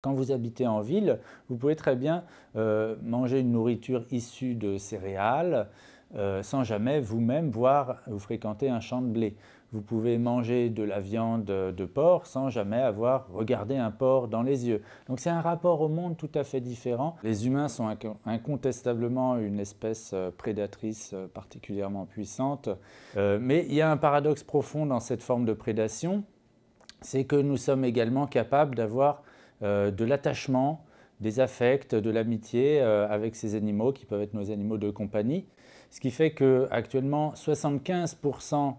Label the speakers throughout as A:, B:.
A: Quand vous habitez en ville, vous pouvez très bien manger une nourriture issue de céréales sans jamais vous-même voir ou fréquenter un champ de blé. Vous pouvez manger de la viande de porc sans jamais avoir regardé un porc dans les yeux. Donc c'est un rapport au monde tout à fait différent. Les humains sont incontestablement une espèce prédatrice particulièrement puissante, mais il y a un paradoxe profond dans cette forme de prédation, c'est que nous sommes également capables d'avoir de l'attachement, des affects, de l'amitié avec ces animaux qui peuvent être nos animaux de compagnie. Ce qui fait qu'actuellement, 75%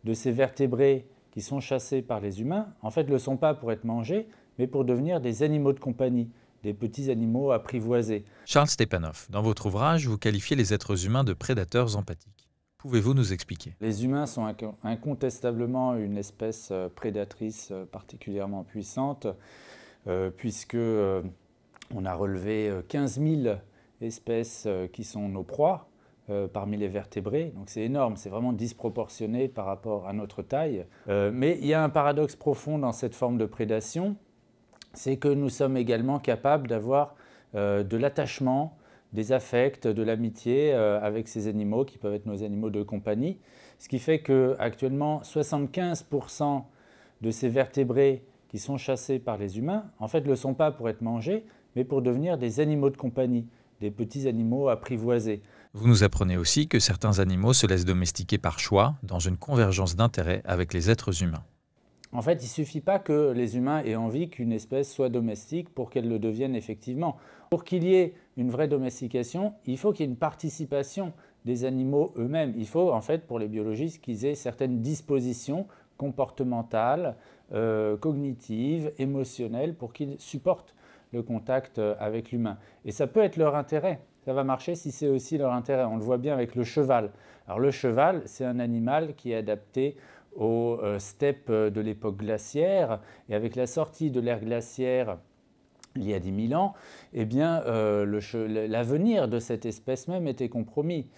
A: de ces vertébrés qui sont chassés par les humains, en fait, ne le sont pas pour être mangés, mais pour devenir des animaux de compagnie, des petits animaux apprivoisés.
B: Charles Stepanov, dans votre ouvrage, vous qualifiez les êtres humains de prédateurs empathiques. Pouvez-vous nous expliquer?
A: Les humains sont incontestablement une espèce prédatrice particulièrement puissante, puisque on a relevé 15 000 espèces qui sont nos proies parmi les vertébrés. Donc c'est énorme, c'est vraiment disproportionné par rapport à notre taille. Mais il y a un paradoxe profond dans cette forme de prédation, c'est que nous sommes également capables d'avoir de l'attachement, des affects, de l'amitié avec ces animaux qui peuvent être nos animaux de compagnie. Ce qui fait qu'actuellement, 75% de ces vertébrés qui sont chassés par les humains, en fait, ne le sont pas pour être mangés, mais pour devenir des animaux de compagnie, des petits animaux apprivoisés.
B: Vous nous apprenez aussi que certains animaux se laissent domestiquer par choix, dans une convergence d'intérêts avec les êtres humains.
A: En fait, il ne suffit pas que les humains aient envie qu'une espèce soit domestique pour qu'elle le devienne effectivement. Pour qu'il y ait une vraie domestication, il faut qu'il y ait une participation des animaux eux-mêmes. Il faut, en fait, pour les biologistes, qu'ils aient certaines dispositions comportementales, cognitives, émotionnelles, pour qu'ils supportent le contact avec l'humain. Et ça peut être leur intérêt. Ça va marcher si c'est aussi leur intérêt. On le voit bien avec le cheval. Alors le cheval, c'est un animal qui est adapté aux steppes de l'époque glaciaire, et avec la sortie de l'ère glaciaire il y a 10 000 ans, eh bien, l'avenir de cette espèce même était compromis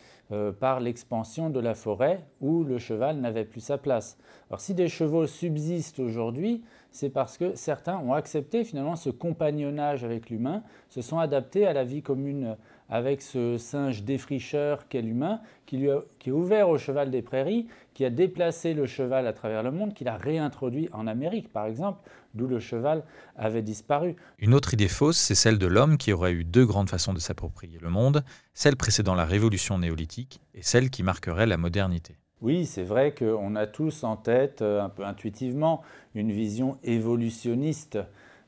A: par l'expansion de la forêt où le cheval n'avait plus sa place. Alors si des chevaux subsistent aujourd'hui, c'est parce que certains ont accepté finalement ce compagnonnage avec l'humain, se sont adaptés à la vie commune avec ce singe défricheur qu'est l'humain, qui est ouvert au cheval des prairies, qui a déplacé le cheval à travers le monde, qui l'a réintroduit en Amérique par exemple, d'où le cheval avait disparu.
B: Une autre idée fausse, c'est celle de l'homme qui aurait eu deux grandes façons de s'approprier le monde, celle précédant la révolution néolithique et celle qui marquerait la modernité.
A: Oui, c'est vrai qu'on a tous en tête, un peu intuitivement, une vision évolutionniste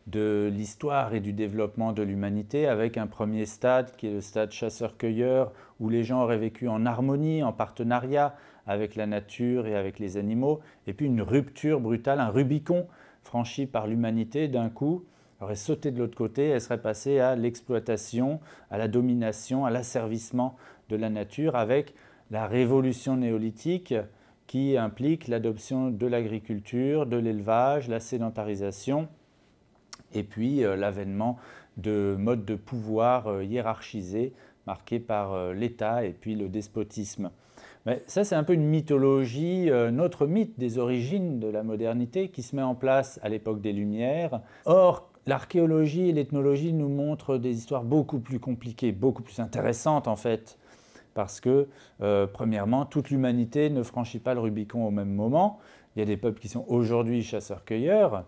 A: de l'histoire et du développement de l'humanité, avec un premier stade qui est le stade chasseur-cueilleur, où les gens auraient vécu en harmonie, en partenariat avec la nature et avec les animaux, et puis une rupture brutale, un Rubicon franchi par l'humanité d'un coup, aurait sauté de l'autre côté, elle serait passée à l'exploitation, à la domination, à l'asservissement de la nature, avec la révolution néolithique qui implique l'adoption de l'agriculture, de l'élevage, la sédentarisation, et puis l'avènement de modes de pouvoir hiérarchisés, marqués par l'État et puis le despotisme. Mais ça, c'est un peu une mythologie, notre mythe des origines de la modernité qui se met en place à l'époque des Lumières. Or, l'archéologie et l'ethnologie nous montrent des histoires beaucoup plus compliquées, beaucoup plus intéressantes en fait, parce que, premièrement, toute l'humanité ne franchit pas le Rubicon au même moment. Il y a des peuples qui sont aujourd'hui chasseurs-cueilleurs,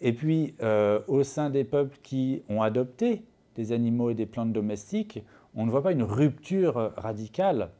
A: et puis au sein des peuples qui ont adopté des animaux et des plantes domestiques, on ne voit pas une rupture radicale.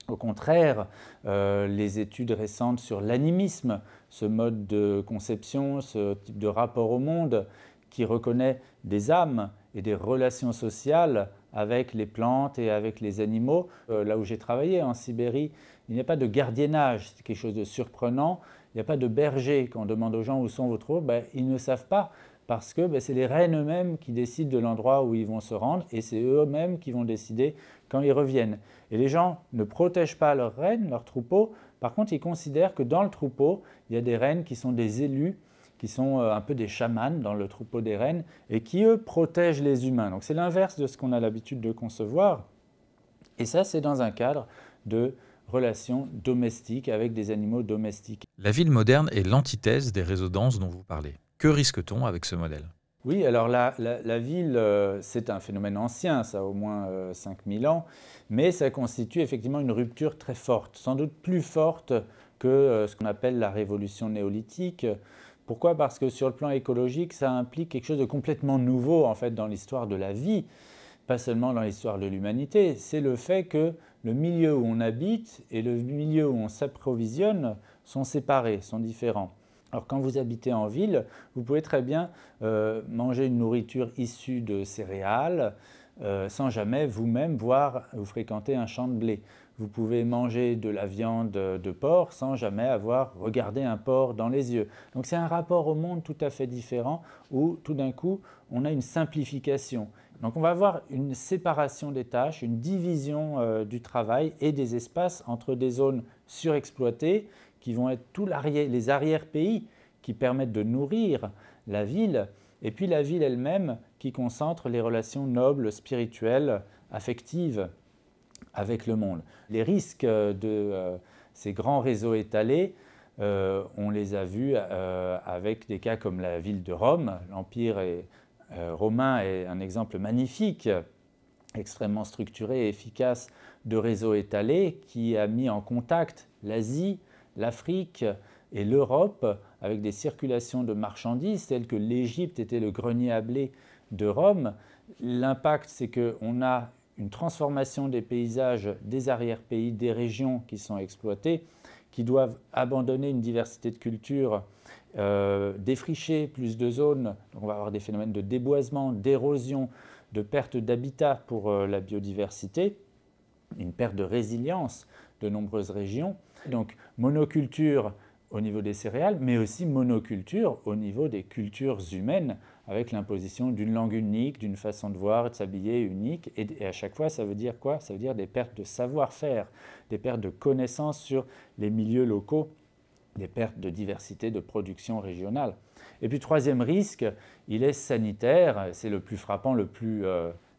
A: Au contraire, les études récentes sur l'animisme, ce mode de conception, ce type de rapport au monde qui reconnaît des âmes et des relations sociales avec les plantes et avec les animaux. Là où j'ai travaillé, en Sibérie, il n'y a pas de gardiennage, c'est quelque chose de surprenant. Il n'y a pas de berger. Quand on demande aux gens où sont vos troupes, ils ne savent pas parce que c'est les reines eux-mêmes qui décident de l'endroit où ils vont se rendre et c'est eux-mêmes qui vont décider quand ils reviennent. Et les gens ne protègent pas leurs reines, leurs troupeaux. Par contre, ils considèrent que dans le troupeau, il y a des reines qui sont des élus, qui sont un peu des chamans dans le troupeau des reines et qui, eux, protègent les humains. Donc c'est l'inverse de ce qu'on a l'habitude de concevoir. Et ça, c'est dans un cadre de relations domestiques avec des animaux domestiques.
B: La ville moderne est l'antithèse des réseaux denses dont vous parlez. Que risque-t-on avec ce modèle?
A: Oui, alors la ville, c'est un phénomène ancien, ça a au moins 5000 ans, mais ça constitue effectivement une rupture très forte, sans doute plus forte que ce qu'on appelle la révolution néolithique. Pourquoi? Parce que sur le plan écologique, ça implique quelque chose de complètement nouveau en fait dans l'histoire de la vie, pas seulement dans l'histoire de l'humanité. C'est le fait que le milieu où on habite et le milieu où on s'approvisionne sont séparés, sont différents. Alors quand vous habitez en ville, vous pouvez très bien manger une nourriture issue de céréales sans jamais vous-même voir ou fréquenter un champ de blé. Vous pouvez manger de la viande de porc sans jamais avoir regardé un porc dans les yeux. Donc c'est un rapport au monde tout à fait différent où tout d'un coup on a une simplification. Donc on va avoir une séparation des tâches, une division du travail et des espaces entre des zones surexploitées qui vont être tous les arrière-pays qui permettent de nourrir la ville, et puis la ville elle-même qui concentre les relations nobles, spirituelles, affectives avec le monde. Les risques de ces grands réseaux étalés, on les a vus avec des cas comme la ville de Rome. L'Empire romain est un exemple magnifique, extrêmement structuré et efficace de réseaux étalés qui a mis en contact l'Asie, l'Afrique et l'Europe avec des circulations de marchandises telles que l'Égypte était le grenier à blé de Rome. L'impact, c'est qu'on a une transformation des paysages des arrière-pays, des régions qui sont exploitées, qui doivent abandonner une diversité de cultures, défricher plus de zones. Donc on va avoir des phénomènes de déboisement, d'érosion, de perte d'habitat pour la biodiversité, une perte de résilience de nombreuses régions. Donc monoculture au niveau des céréales, mais aussi monoculture au niveau des cultures humaines, avec l'imposition d'une langue unique, d'une façon de voir et de s'habiller unique. Et à chaque fois, ça veut dire quoi? Ça veut dire des pertes de savoir-faire, des pertes de connaissances sur les milieux locaux, des pertes de diversité de production régionale. Et puis troisième risque, il est sanitaire, c'est le plus frappant, le plus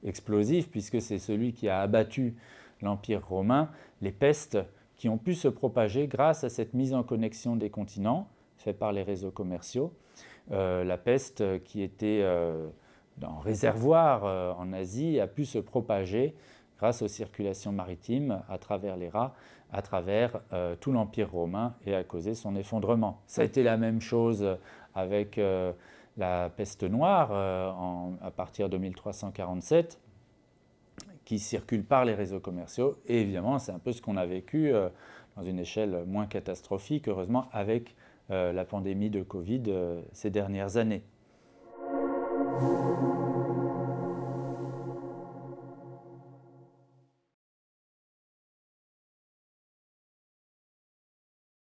A: explosif, puisque c'est celui qui a abattu l'Empire romain, les pestes qui ont pu se propager grâce à cette mise en connexion des continents, faite par les réseaux commerciaux. La peste qui était en réservoir en Asie a pu se propager grâce aux circulations maritimes à travers les rats, à travers tout l'Empire romain et a causé son effondrement. Ça a été la même chose avec la peste noire à partir de 1347, qui circule par les réseaux commerciaux. Et évidemment, c'est un peu ce qu'on a vécu dans une échelle moins catastrophique, heureusement, avec la pandémie de Covid ces dernières années.